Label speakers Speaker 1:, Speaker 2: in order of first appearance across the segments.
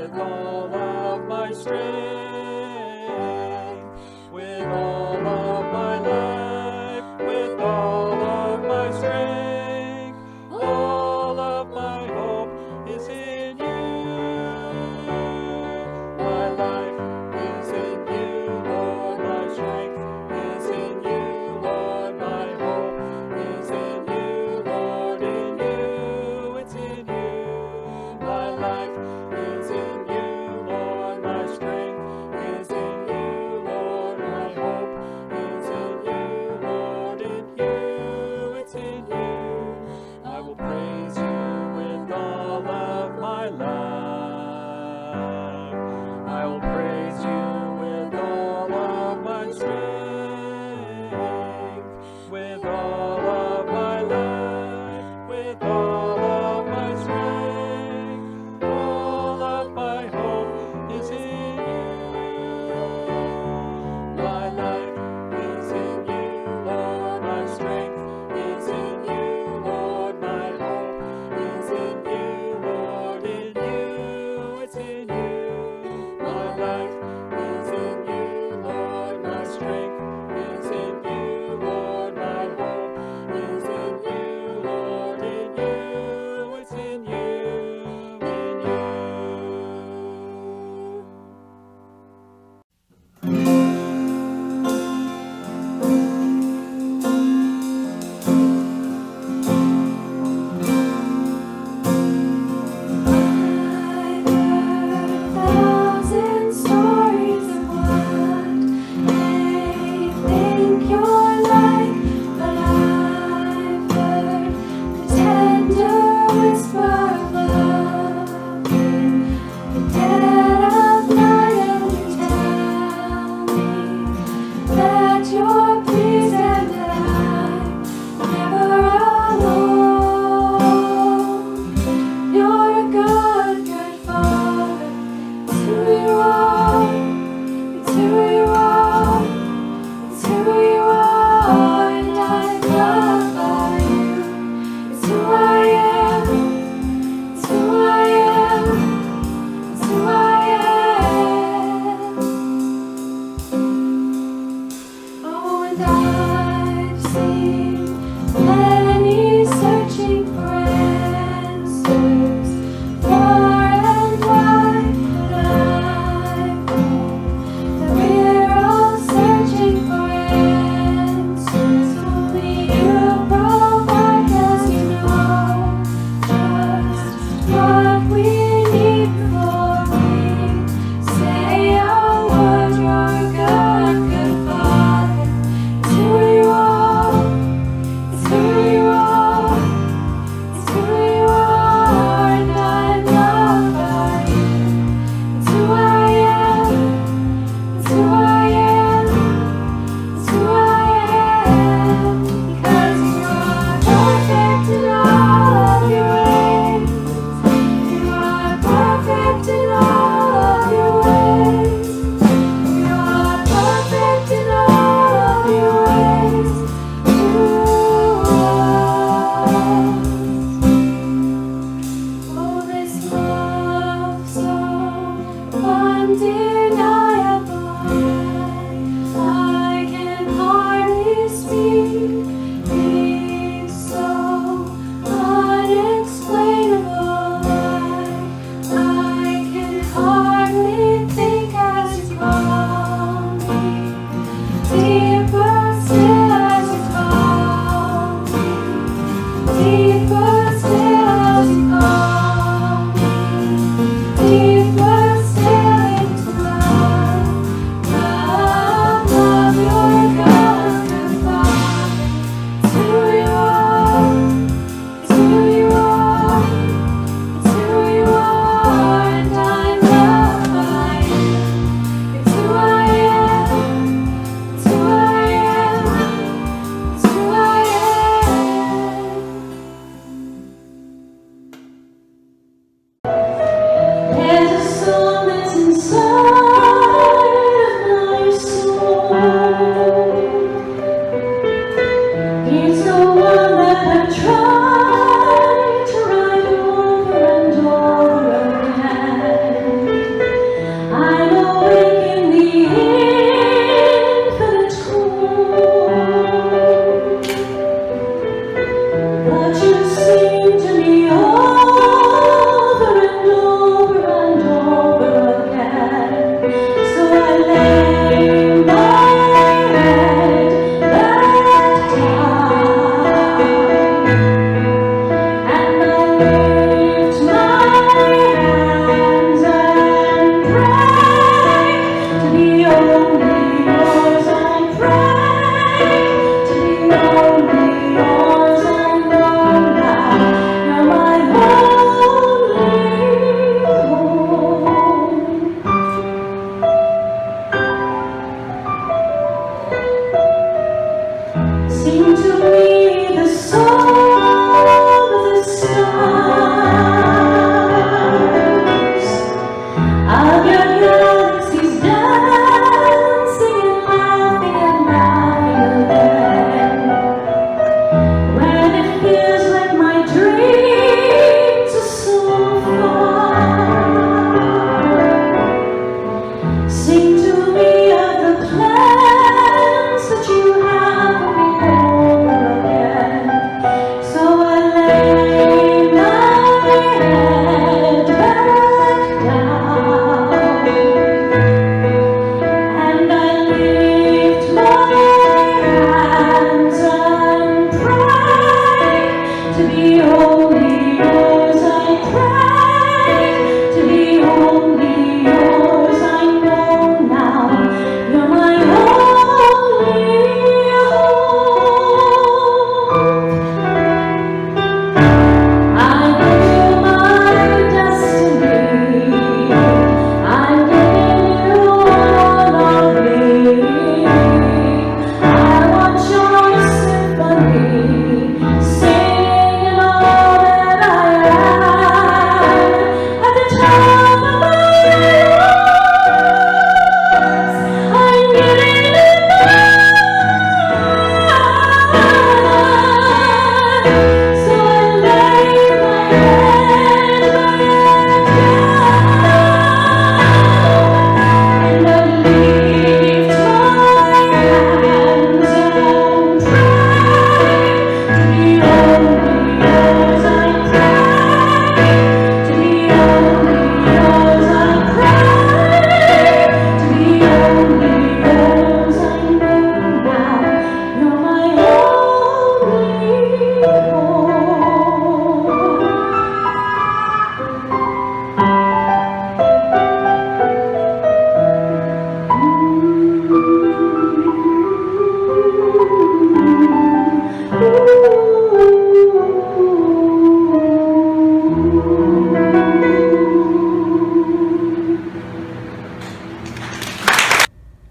Speaker 1: with all of my strength, with all of my life, with all of my strength. All of my hope is in you. My life is in you, Lord. My strength is in you, Lord. My hope is in you, Lord. In you, it's in you. My life is in you, Lord. My strength is in you, Lord. My hope is in you, Lord. In you, it's in you. I will praise you with all of my life. I will praise you with all of my strength, with all of my life, with all of my strength. All of my hope is in you. My life is in you, Lord. My strength is in you, Lord. My hope is in you, Lord. In you, it's in you. My life is in you, Lord. My strength is in you, Lord. My hope is in you, Lord. In you, it's in you. In you.
Speaker 2: Thousand stories of what they think you're like, but I've heard the tender whisper of love in the dead of night, and you tell me that you're pleased and that I'm never alone. You're a good, good father. It's who you are. It's who you are. It's who you are, and I'm loved by you. It's who I am. It's who I am. It's who I am. Oh, and I've seen many searching for answers far and wide, but I know that we're all searching for answers. Only you provide, 'cause you know just what we need before we say a word. You're a good, good father. It's who you are. It's who you are. It's who you are, and I'm loved by you. It's who I am. It's who I am. It's who I am. Because you are perfect in all of your ways. You are perfect in all of your ways. You are perfect in all of your ways to us. Oh, this love so undeniable, I can hardly speak. It's so unexplainable, I can hardly think as you call me. Deeper still as you call me. Deeper still as you call me. Deeper still into life.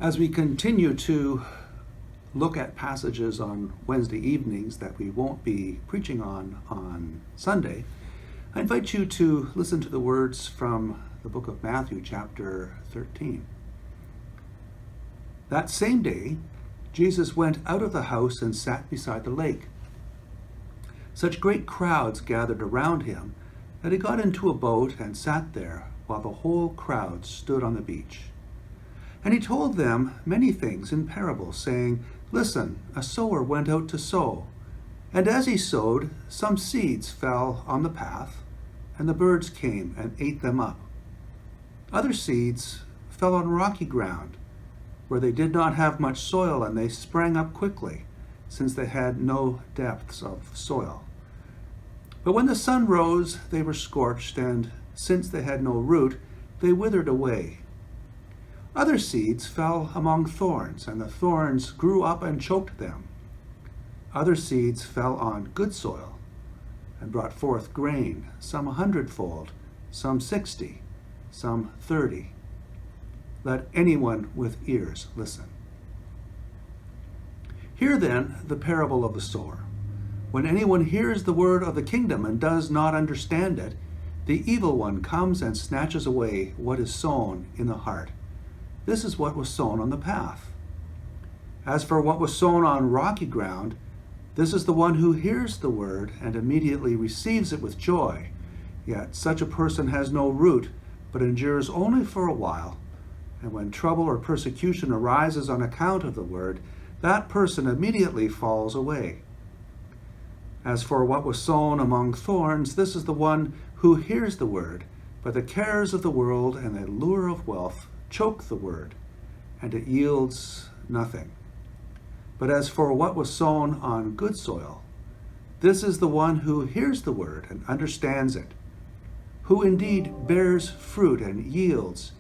Speaker 3: As we continue to look at passages on Wednesday evenings that we won't be preaching on Sunday, I invite you to listen to the words from the book of Matthew, chapter 13. That same day, Jesus went out of the house and sat beside the lake. Such great crowds gathered around him that he got into a boat and sat there while the whole crowd stood on the beach. And he told them many things in parables, saying, "Listen, a sower went out to sow. And as he sowed, some seeds fell on the path, and the birds came and ate them up. Other seeds fell on rocky ground, where they did not have much soil, and they sprang up quickly, since they had no depths of soil. But when the sun rose, they were scorched, and since they had no root, they withered away. Other seeds fell among thorns, and the thorns grew up and choked them. Other seeds fell on good soil and brought forth grain, some 100-fold, some 60, some 30. Let anyone with ears listen." Hear then the parable of the sower. When anyone hears the word of the kingdom and does not understand it, the evil one comes and snatches away what is sown in the heart. This is what was sown on the path. As for what was sown on rocky ground, this is the one who hears the word and immediately receives it with joy. Yet such a person has no root, but endures only for a while. And when trouble or persecution arises on account of the word, that person immediately falls away. As for what was sown among thorns, this is the one who hears the word, but the cares of the world and the lure of wealth choke the word, and it yields nothing. But as for what was sown on good soil, this is the one who hears the word and understands it, who indeed bears fruit and yields,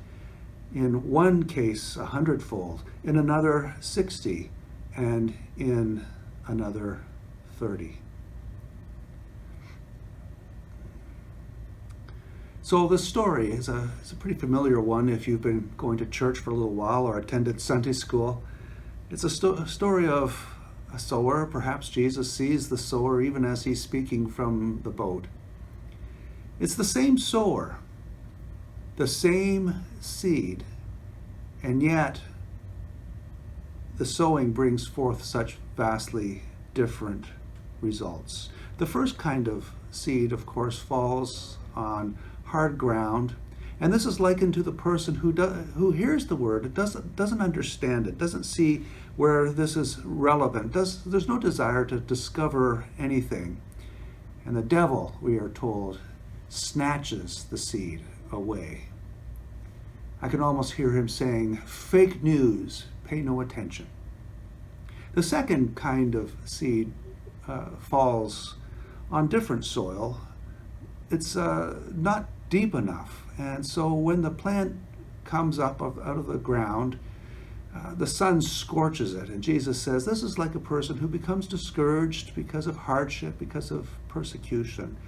Speaker 3: in one case 100-fold, in another 60, and in another 30. So the story is a pretty familiar one if you've been going to church for a little while or attended Sunday school. It's a story of a sower. Perhaps Jesus sees the sower even as he's speaking from the boat. It's the same sower, the same seed, and yet the sowing brings forth such vastly different results. The first kind of seed, of course, falls on hard ground, and this is likened to the person who hears the word, doesn't understand it, doesn't see where this is relevant, there's no desire to discover anything. And the devil, we are told, snatches the seed away. I can almost hear him saying, "Fake news, pay no attention." The second kind of seed falls on different soil. It's not deep enough, and so when the plant comes up out of the ground, the sun scorches it, and Jesus says this is like a person who becomes discouraged because of hardship, because of persecution.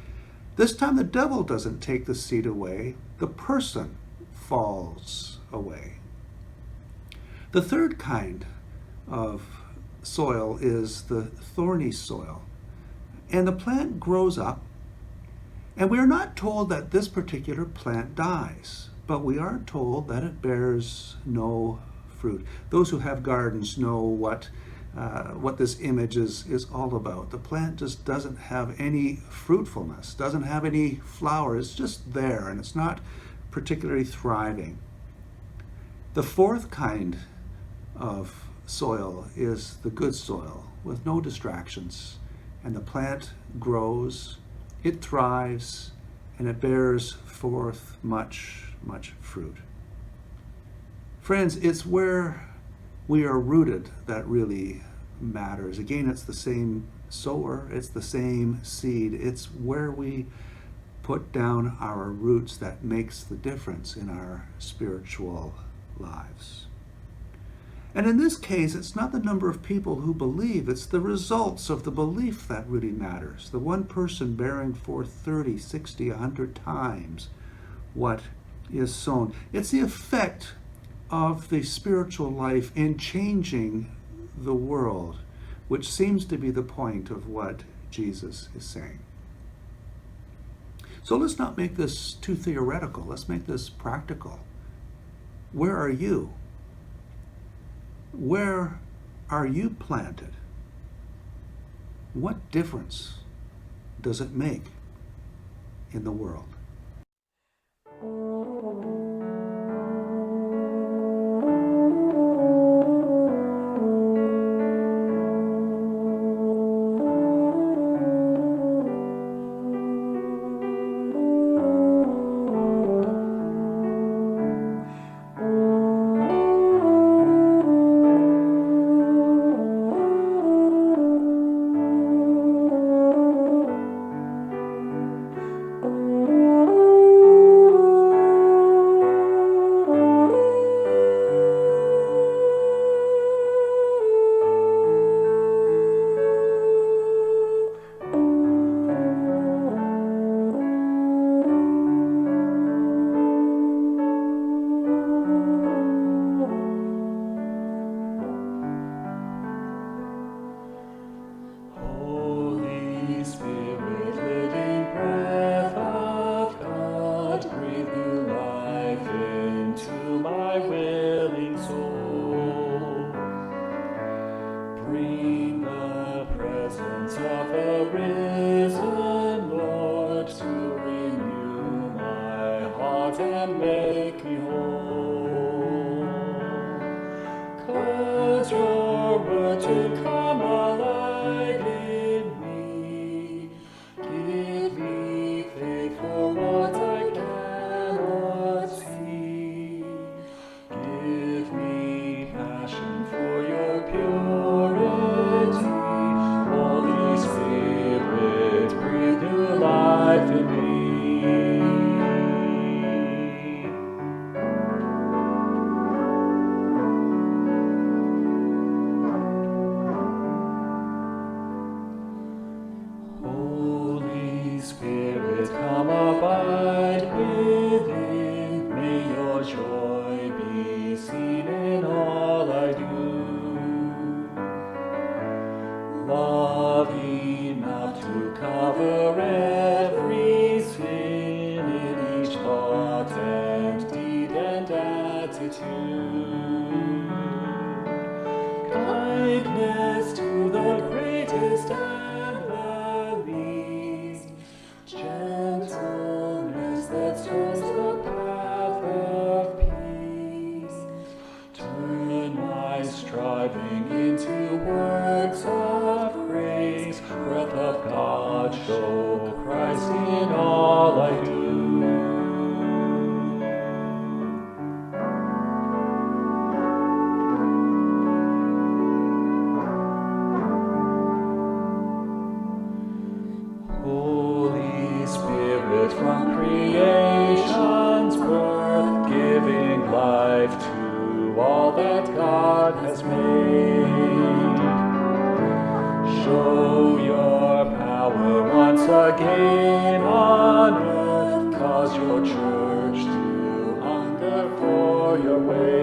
Speaker 3: This time the devil doesn't take the seed away, the person falls away. The third kind of soil is the thorny soil, and the plant grows up. And we are not told that this particular plant dies, but we are told that it bears no fruit. Those who have gardens know what this image is all about. The plant just doesn't have any fruitfulness, doesn't have any flower. It's just there, and it's not particularly thriving. The fourth kind of soil is the good soil with no distractions, and the plant grows, it thrives, and it bears forth much, much fruit. Friends, it's where we are rooted that really matters. Again, it's the same sower, it's the same seed. It's where we put down our roots that makes the difference in our spiritual lives. And in this case, it's not the number of people who believe, it's the results of the belief that really matters. The one person bearing forth 30, 60, 100 times what is sown. It's the effect of the spiritual life in changing the world, which seems to be the point of what Jesus is saying. So let's not make this too theoretical. Let's make this practical. Where are you? Where are you planted? What difference does it make in the world?
Speaker 1: Holy Spirit, living breath of God, breathe new life into my willing soul. Bring the presence of the risen Lord to renew my heart and make me whole. Cause your word to come alive in me. Give me faith for what I cannot see. Give me passion for your purity. Holy Spirit, breathe new life in me. Holy Spirit, come abide within. May your joy be seen in all I do. Love enough to cover every sin in each thought and deed and attitude. Kindness to the greatest and the least. Gentleness that shows the path of peace. Turn my striving into works of grace. Breath of God, show Christ in all I do. Holy Spirit, from creation's birth, giving life to all that God has made. Show your power once again on earth, cause your church to hunger for your way.